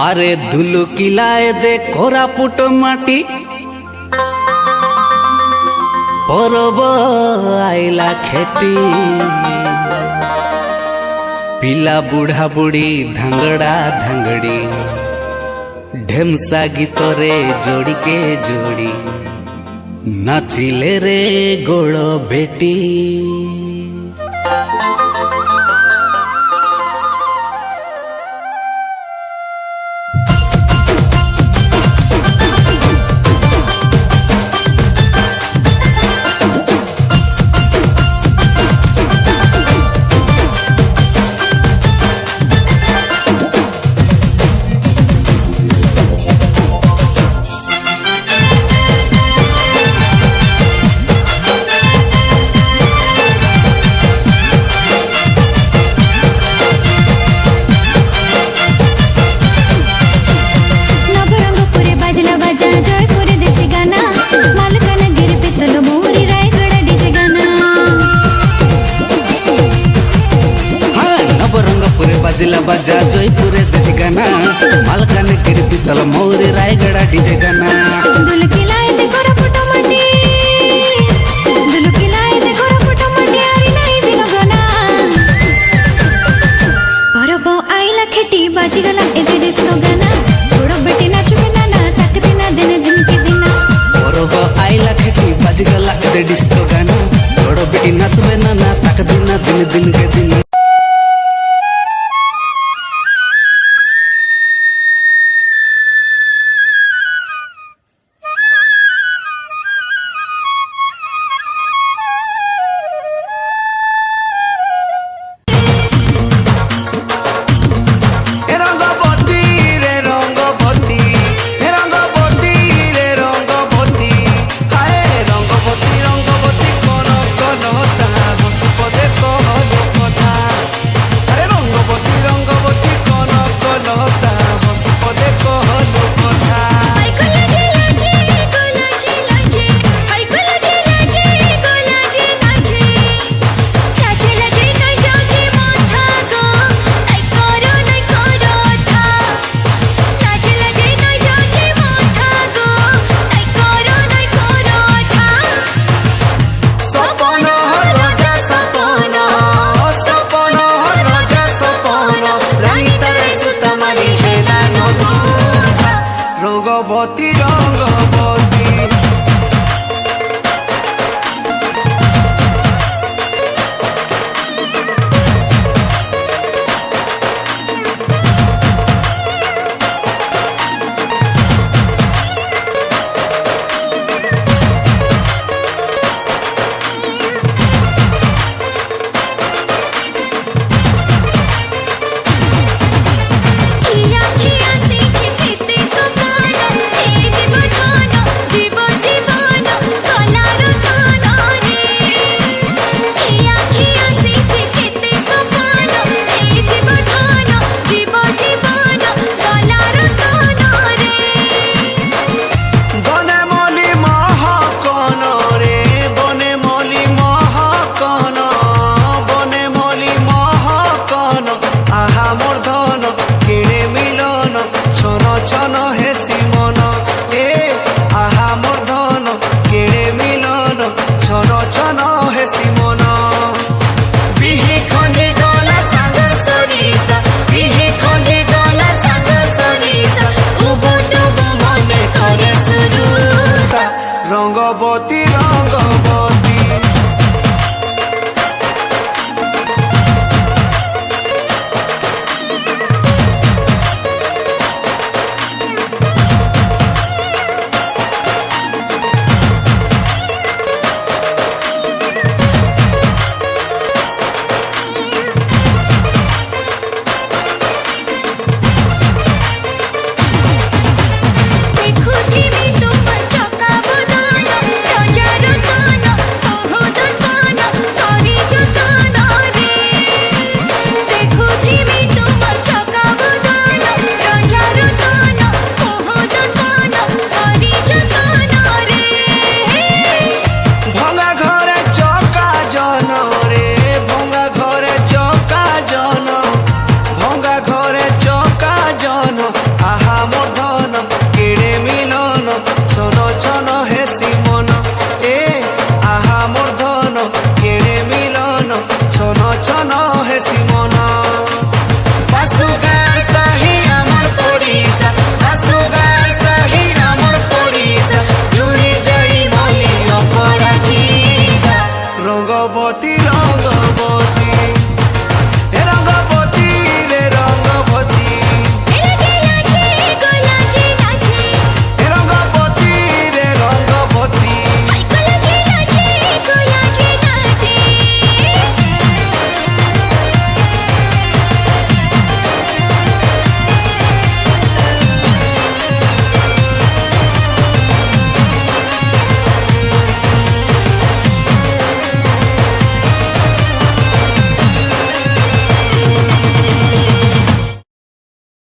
আরে ধুলু কিলায় দে কোরাপুট মাটি পরব আইলা খেটি পিলা বুढ़ा बुढ़ी ধাঙ্গড়া ধাঙ্গড়ি ঢেমসা গীতরে जोड़ी के जोड़ी नाचिले रे गोड़ बेटी। बाजिला बाजा जयपुर देसी गाना मालकानगिरी पितल मौरी रायगढ़ डीजे गाना दुलकी लाए दे कोरापुट माटी दुलकी लाए दे कोरापुट माटी आरी नहीं दिनो गाना परबो आइला खेटी बाजी गला एदे डिस्को गाना गोड़ो बेटी नाचबे नाना तक दिना दिन दिन के दिना परबो आइला खेटी बाजी गला एदे डिस्को गाना गोड़ो बेटी नाचबे नाना तक दिना दिन दिन के दिना। रंगवती रंगवती